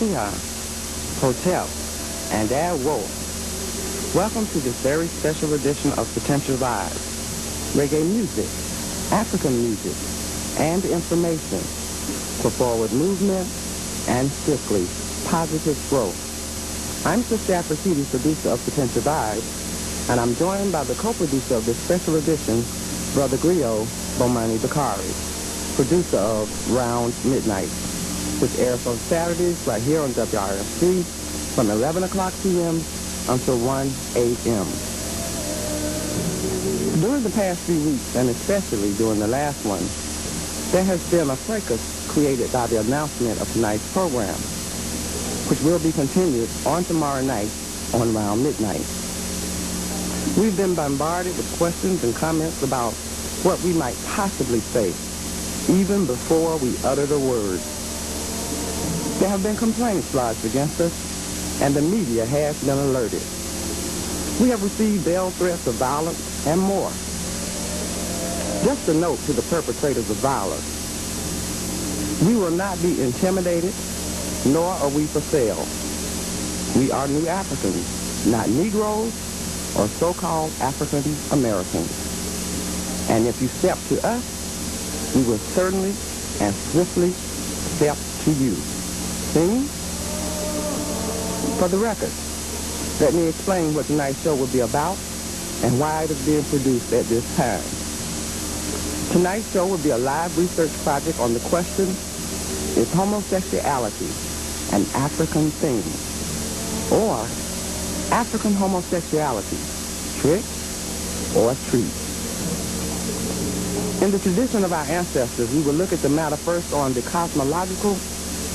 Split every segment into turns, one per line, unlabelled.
Bonsoir, Hotel, and Awo. Welcome to this very special edition of Potential Vibes. Reggae music, African music, and information for forward movement and strictly positive growth. I'm Sister Aphrodite, producer of Potential Vibes, and I'm joined by the co-producer of this special edition, Brother Griot Bomani Bakari, producer of Round Midnight, which airs on Saturdays right here on WRFC from 11 o'clock p.m. until 1 a.m. During the past few weeks, and especially during the last one, there has been a fracas created by the announcement of tonight's program, which will be continued on tomorrow night on Round Midnight. We've been bombarded with questions and comments about what we might possibly say, even before we utter the word. There have been complaints lodged against us, and the media has been alerted. We have received veiled threats of violence and more. Just a note to the perpetrators of violence. We will not be intimidated, nor are we for sale. We are New Africans, not Negroes or so-called African Americans. And if you step to us, we will certainly and swiftly step to you. See? For the record, let me explain what tonight's show will be about and why it is being produced at this time. Tonight's show will be a live research project on the question, is homosexuality an African thing? Or African homosexuality, trick or treat? In the tradition of our ancestors, we will look at the matter first on the cosmological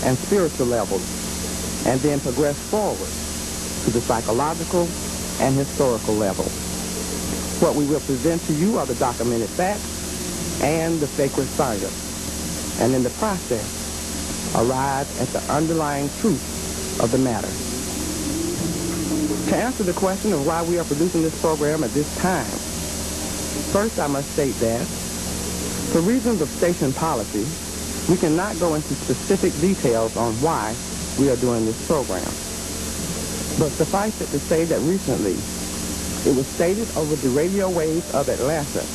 and spiritual levels, and then progress forward to the psychological and historical level. What we will present to you are the documented facts and the sacred science, and in the process, arrive at the underlying truth of the matter. To answer the question of why we are producing this program at this time, first I must state that, for reasons of station policy, we cannot go into specific details on why we are doing this program. But suffice it to say that recently, it was stated over the radio waves of Atlanta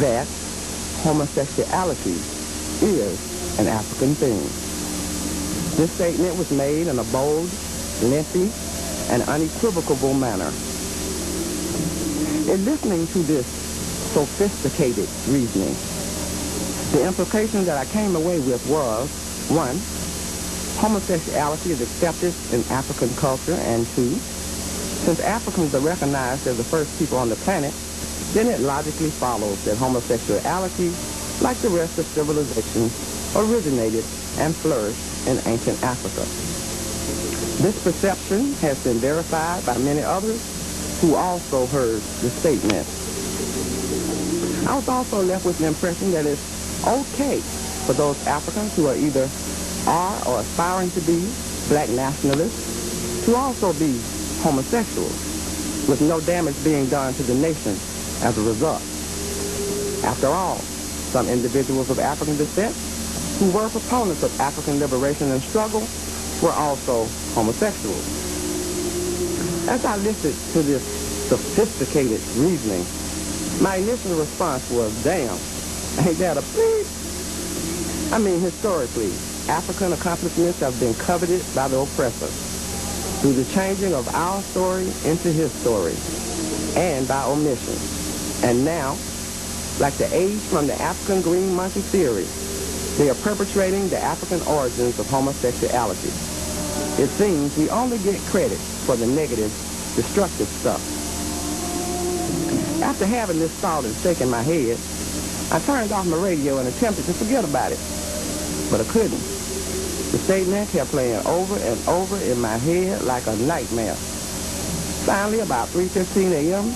that homosexuality is an African thing. This statement was made in a bold, lengthy, and unequivocal manner. In listening to this sophisticated reasoning, the implication that I came away with was, 1, homosexuality is accepted in African culture, and 2, since Africans are recognized as the first people on the planet, then it logically follows that homosexuality, like the rest of civilization, originated and flourished in ancient Africa. This perception has been verified by many others who also heard the statement. I was also left with the impression that it's okay for those Africans who are either are or aspiring to be black nationalists to also be homosexuals, with no damage being done to the nation as a result. After all, some individuals of African descent who were proponents of African liberation and struggle were also homosexuals. As I listened to this sophisticated reasoning, my initial response was, damn, ain't that a beep? I mean, historically, African accomplishments have been coveted by the oppressor through the changing of our story into his story and by omission. And now, like the age from the African green monkey theory, they are perpetrating the African origins of homosexuality. It seems we only get credit for the negative, destructive stuff. After having this thought and shake in my head, I turned off my radio and attempted to forget about it, but I couldn't. The statement kept playing over and over in my head like a nightmare. Finally, about 3:15 a.m.,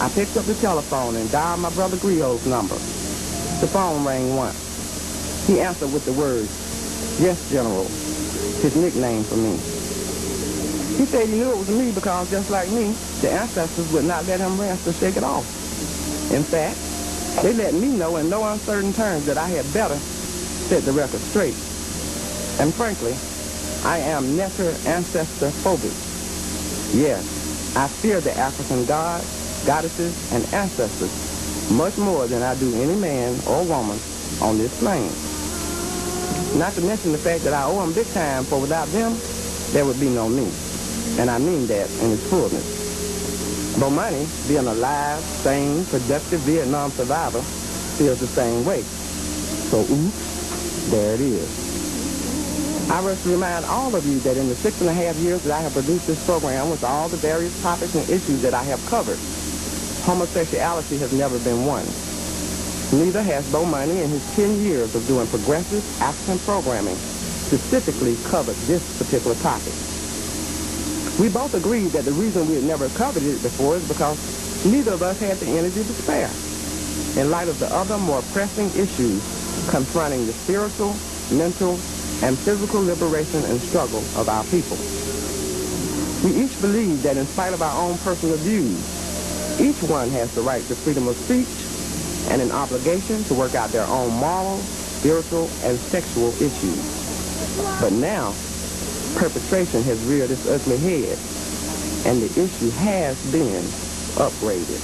I picked up the telephone and dialed my brother Griot's number. The phone rang once. He answered with the words, "Yes, General," his nickname for me. He said he knew it was me because, just like me, the ancestors would not let him rest or shake it off. In fact, they let me know in no uncertain terms that I had better set the record straight. And frankly, I am netter ancestor phobic. Yes, I fear the African gods, goddesses, and ancestors much more than I do any man or woman on this plane. Not to mention the fact that I owe them big time, for without them, there would be no me. And I mean that in its fullness. Bomani, being a live, sane, productive Vietnam survivor, feels the same way. So oops, there it is. I wish to remind all of you that in the 6.5 years that I have produced this program with all the various topics and issues that I have covered, homosexuality has never been one. Neither has Bomani in his 10 years of doing progressive African programming specifically covered this particular topic. We both agreed that the reason we had never covered it before is because neither of us had the energy to spare, in light of the other more pressing issues confronting the spiritual, mental, and physical liberation and struggle of our people. We each believe that in spite of our own personal views, each one has the right to freedom of speech and an obligation to work out their own moral, spiritual, and sexual issues. But now, perpetration has reared its ugly head, and the issue has been upgraded.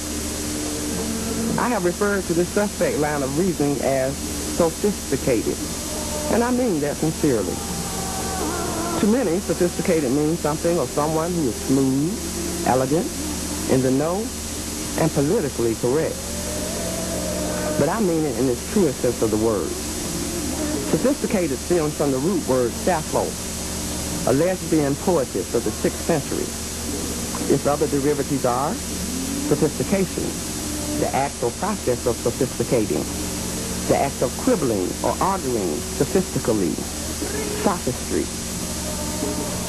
I have referred to this suspect line of reasoning as sophisticated, and I mean that sincerely. To many, sophisticated means something or someone who is smooth, elegant, in the know, and politically correct. But I mean it in its truest sense of the word. Sophisticated stems from the root word sappho, a lesbian poetess of the 6th century. Its other derivatives are sophistication, the act or process of sophisticating, the act of quibbling or arguing sophistically, sophistry.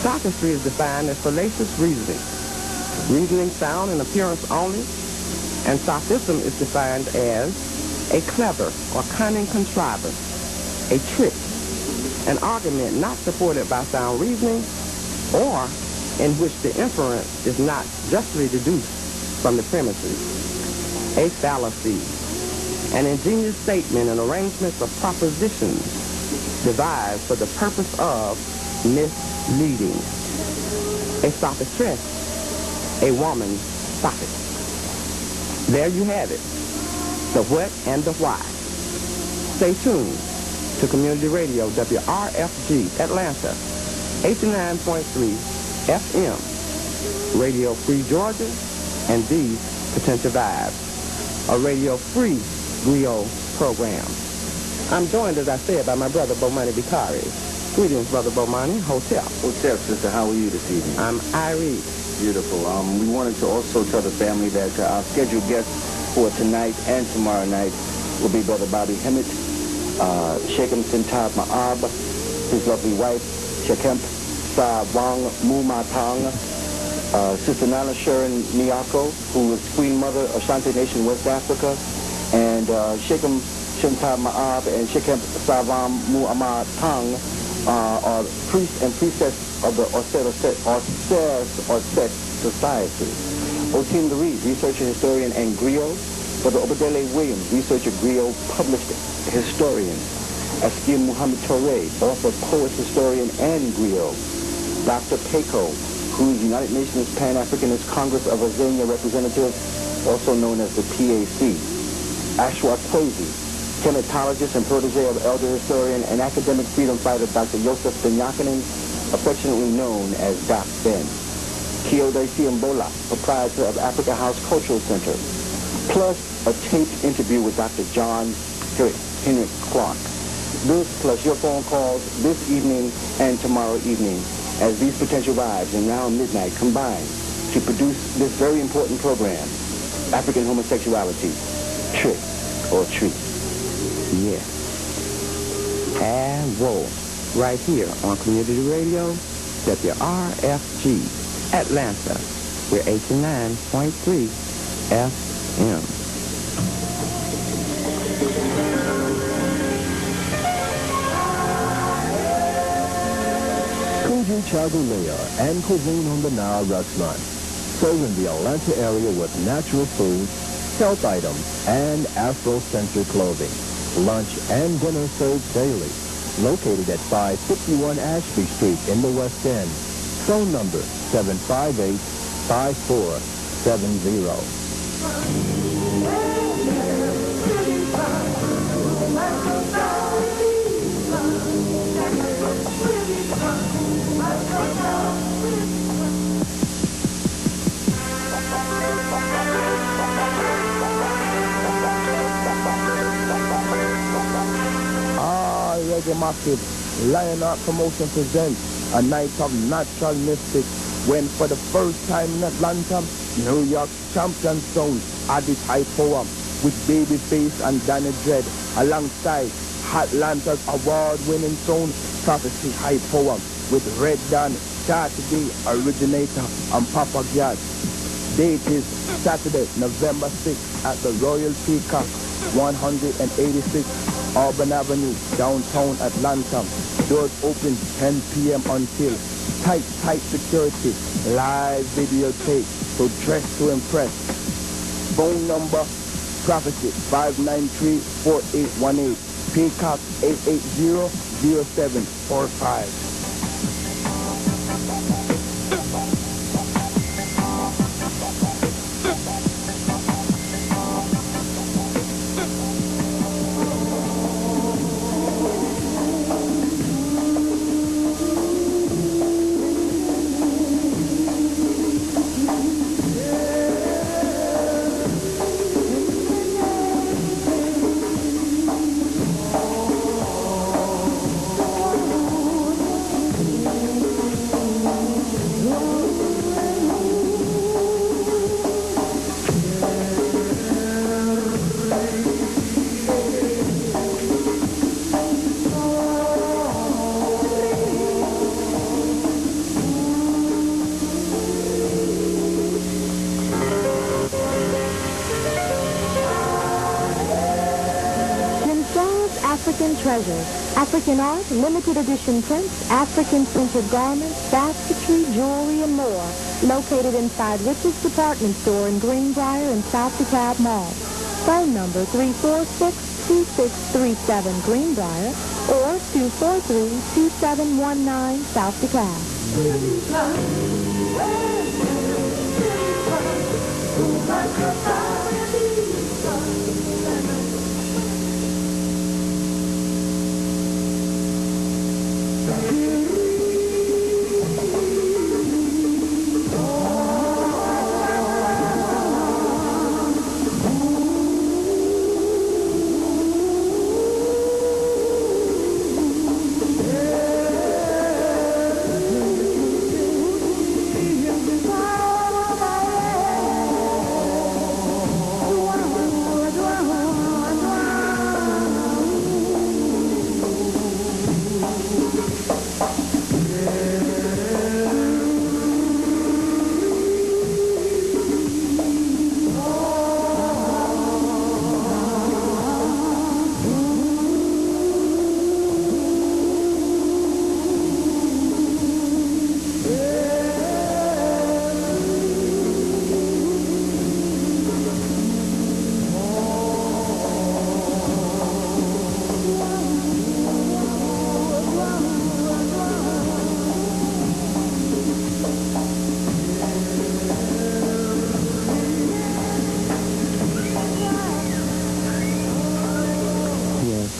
Sophistry is defined as fallacious reasoning sound in appearance only, and sophism is defined as a clever or cunning contrivance, a trick, an argument not supported by sound reasoning, or in which the inference is not justly deduced from the premises, a fallacy, an ingenious statement and arrangements of propositions devised for the purpose of misleading, a sophistress, a woman sophist. There you have it, the what and the why. Stay tuned to Community Radio, WRFG, Atlanta, 89.3 FM, Radio Free Georgia, and these potential vibes, a Radio Free griot program. I'm joined, as I said, by my brother Bomani Bikari. Greetings, brother Bomani. Hotel.
Hotel, sister. How are you this evening?
I'm Irie.
Beautiful. We wanted to also tell the family that our scheduled guests for tonight and tomorrow night will be Brother Bobby Hemmitt, Sheikhem Sintab Ma'ab, his lovely wife, Sheikhem Sa Wang Mumatang, Sister Nana Sharon Nyako, who is Queen Mother of Ashanti Nation, West Africa, and Sheikhem Sintab Ma'ab and Sheikhem Sa Wang Mumatang are priests and priestess of the Osset Society. Otim Louise, researcher, historian, and griot. Brother Obadele Williams, researcher, griot, published historian. Askia Muhammad Torre, author, poet, historian, and griot. Dr. Peko, who is United Nations Pan-Africanist Congress of Azania representative, also known as the PAC. Ashwa Kwesi, chematologist and protege of elder historian and academic freedom fighter Dr. Yosef Ben-Yakinen, affectionately known as Doc Ben. Kiyode Siambola, proprietor of Africa House Cultural Center, plus a taped interview with Dr. John Henrik Clark. This plus your phone calls this evening and tomorrow evening as these potential vibes and around midnight combine to produce this very important program, African Homosexuality, Trick or Treat.
Yes. And whoa, right here on Community Radio, WRFG, Atlanta, we're 89.3 FM.
Kuju Chagulea and cuisine on the Nile restaurant, serving the Atlanta area with natural food, health items, and Afrocentric clothing. Lunch and dinner served daily. located at 551 Ashby Street in the West End. Phone number 758-5470.
Reggae Massive, Lionheart Promotion presents a night of natural mystics when for the first time in Atlanta, New York champion sound added high power with Babyface and Danny Dread alongside Atlanta's award-winning sound Prophecy High Power with Red Dan, Saturday Originator and Papa Gad. Date is Saturday, November 6th at the Royal Peacock, 186 Auburn Avenue, downtown Atlanta. Doors open 10 p.m. until tight security, live videotape, so dress to impress. Phone number, Prophecy 593-4818, Peacock 880-0745.
African treasures, African art, limited edition prints, African printed garments, basketry, jewelry, and more. Located inside Rich's Department Store in Greenbrier and South DeKalb Mall. Phone number 346-2637 Greenbrier or 243-2719 South DeKalb.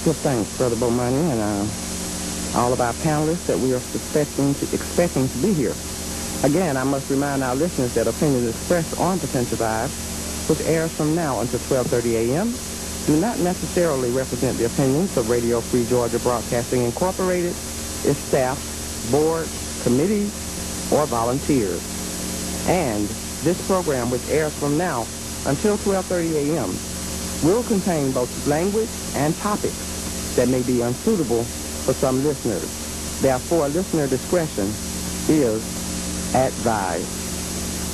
Good thanks, Brother Bomani, and all of our panelists that we are expecting to be here. Again, I must remind our listeners that opinions expressed on Potential Vibes, which airs from now until 12:30 a.m., do not necessarily represent the opinions of Radio Free Georgia Broadcasting Incorporated, its staff, board, committees, or volunteers. And this program, which airs from now until 12:30 a.m., will contain both language and topics that may be unsuitable for some listeners. Therefore, listener discretion is advised.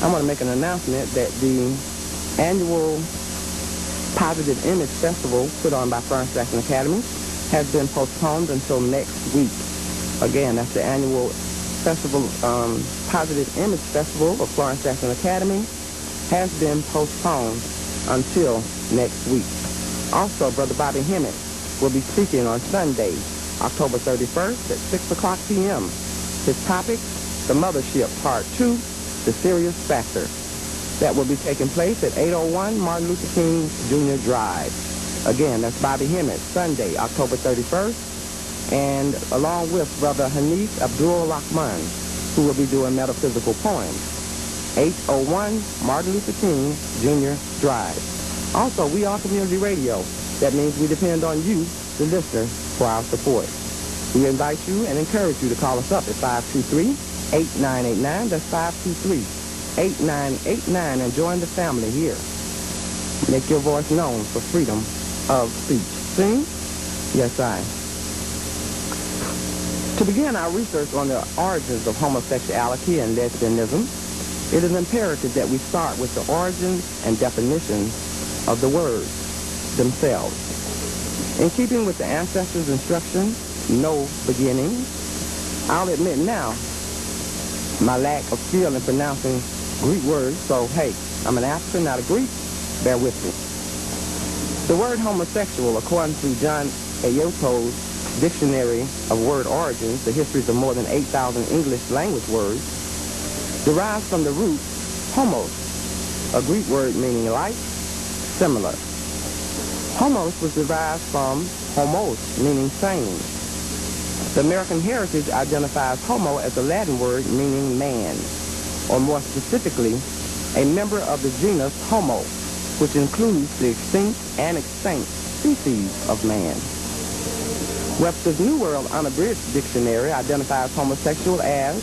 I want to make an announcement that the annual Positive Image Festival put on by Florence Jackson Academy has been postponed until next week. Again, that's the annual festival, Positive Image Festival of Florence Jackson Academy has been postponed until next week. Also, Brother Bobby Hemmitt will be speaking on Sunday, October 31st at 6 o'clock p.m. His topic, The Mothership, Part 2, The Serious Factor. That will be taking place at 801 Martin Luther King Jr. Drive. Again, that's Bobby Hemmitt, Sunday, October 31st, and along with Brother Hanif Abdul Rahman, who will be doing metaphysical poems. 801 Martin Luther King Jr. Drive. Also, we are community radio. That means we depend on you, the listener, for our support. We invite you and encourage you to call us up at 523-8989. That's 523-8989, and join the family here. Make your voice known for freedom of speech. Sing? Yes, I. To begin our research on the origins of homosexuality and lesbianism, it is imperative that we start with the origins and definitions of the words themselves. In keeping with the ancestors' instruction, no beginning, I'll admit now my lack of skill in pronouncing Greek words, so hey, I'm an African, not a Greek, bear with me. The word homosexual, according to John Ayoto's Dictionary of Word Origins, the histories of more than 8,000 English language words, derives from the root homos, a Greek word meaning like, similar. Homos was derived from homos, meaning same. The American Heritage identifies homo as a Latin word meaning man, or more specifically, a member of the genus Homo, which includes the extinct and extinct species of man. Webster's New World Unabridged Dictionary identifies homosexual as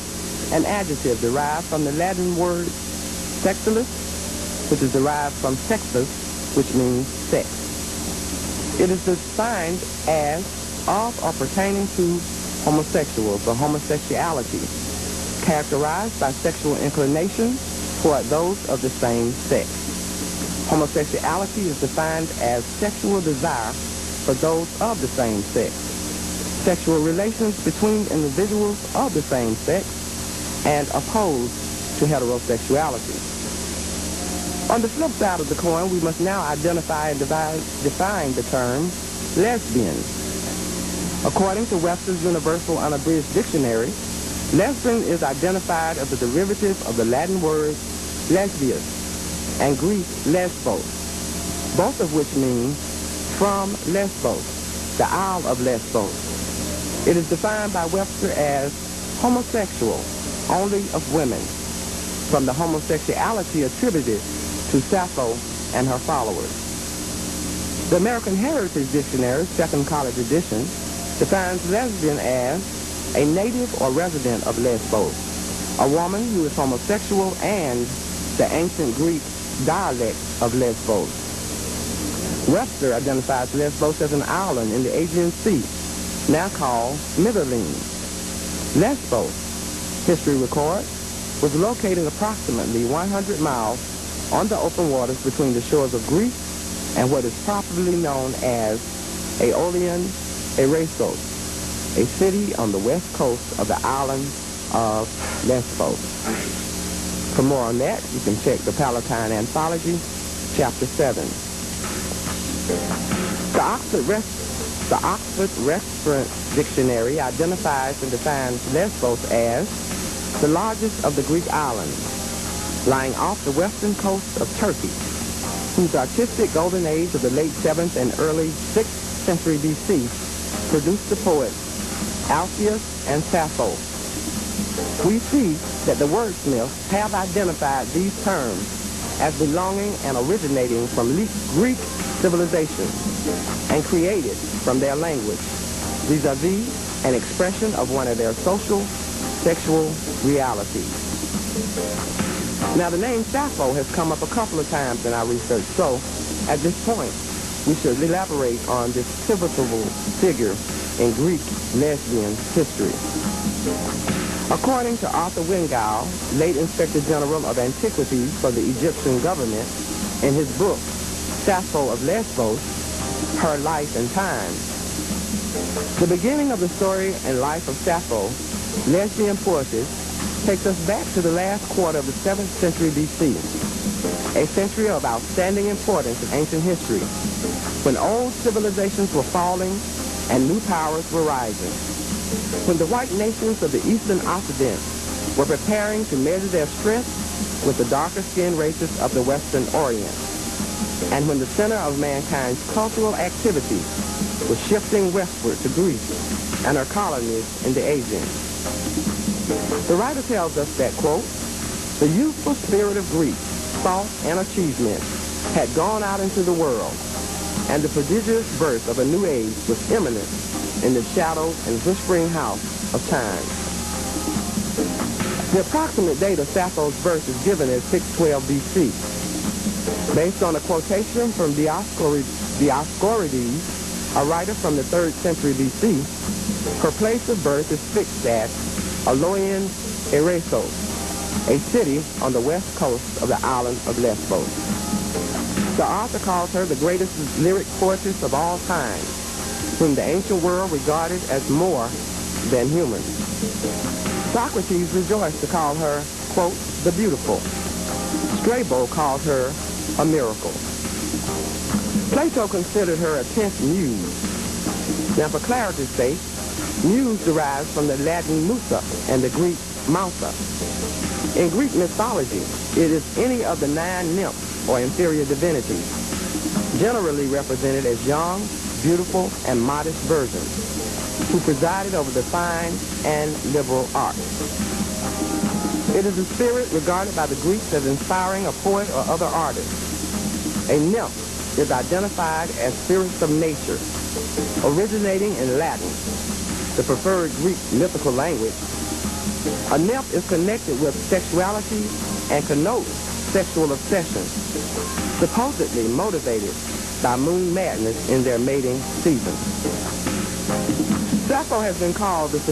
an adjective derived from the Latin word sexualus, which is derived from sexus, which means sex. It is defined as of or pertaining to homosexuals or homosexuality, characterized by sexual inclination toward those of the same sex. Homosexuality is defined as sexual desire for those of the same sex. Sexual relations between individuals of the same sex and opposed to heterosexuality. On the flip side of the coin, we must now identify and define the term lesbian. According to Webster's Universal Unabridged Dictionary, lesbian is identified as a derivative of the Latin word lesbius and Greek lesbos, both of which mean from Lesbos, the Isle of Lesbos. It is defined by Webster as homosexual, only of women, from the homosexuality attributed to Sappho and her followers. The American Heritage Dictionary, second college edition, defines lesbian as a native or resident of Lesbos, a woman who is homosexual and the ancient Greek dialect of Lesbos. Webster identifies Lesbos as an island in the Aegean Sea, now called Mitylene. Lesbos, history records, was located approximately 100 miles on the open waters between the shores of Greece and what is properly known as Aeolian Eresos, a city on the west coast of the island of Lesbos. For more on that, you can check the Palatine Anthology, Chapter 7. The Oxford Reference Dictionary identifies and defines Lesbos as the largest of the Greek islands, lying off the western coast of Turkey, whose artistic golden age of the late 7th and early 6th century BC produced the poets Alpheus and Sappho. We see that the wordsmiths have identified these terms as belonging and originating from Greek civilization and created from their language, vis-a-vis an expression of one of their social, sexual realities. Now, the name Sappho has come up a couple of times in our research, so at this point, we should elaborate on this pivotal figure in Greek lesbian history. According to Arthur Wingall, late Inspector General of Antiquities for the Egyptian government, in his book, Sappho of Lesbos, Her Life and Times, the beginning of the story and life of Sappho, lesbian poetess, takes us back to the last quarter of the 7th century BC, a century of outstanding importance in ancient history, when old civilizations were falling and new powers were rising. When the white nations of the Eastern Occident were preparing to measure their strength with the darker-skinned races of the Western Orient, and when the center of mankind's cultural activity was shifting westward to Greece and her colonies in the Aegean. The writer tells us that, quote, the youthful spirit of Greece, thought and achievement had gone out into the world, and the prodigious birth of a new age was imminent in the shadowed and whispering house of time. The approximate date of Sappho's birth is given as 612 BC. Based on a quotation from Dioscorides, a writer from the 3rd century BC, her place of birth is fixed at Aloian Eresos, a city on the west coast of the island of Lesbos. The author calls her the greatest lyric poetess of all time, whom the ancient world regarded as more than human. Socrates rejoiced to call her, quote, the beautiful. Strabo called her a miracle. Plato considered her a 10th muse. Now, for clarity's sake, muse derives from the Latin musa and the Greek mousa. In Greek mythology, it is any of the 9 nymphs or inferior divinities, generally represented as young, beautiful, and modest virgins, who presided over the fine and liberal arts. It is a spirit regarded by the Greeks as inspiring a poet or other artist. A nymph is identified as spirits of nature, originating in Latin, the preferred Greek mythical language. A nymph is connected with sexuality and connotes sexual obsession, supposedly motivated by moon madness in their mating season. Sappho has been called the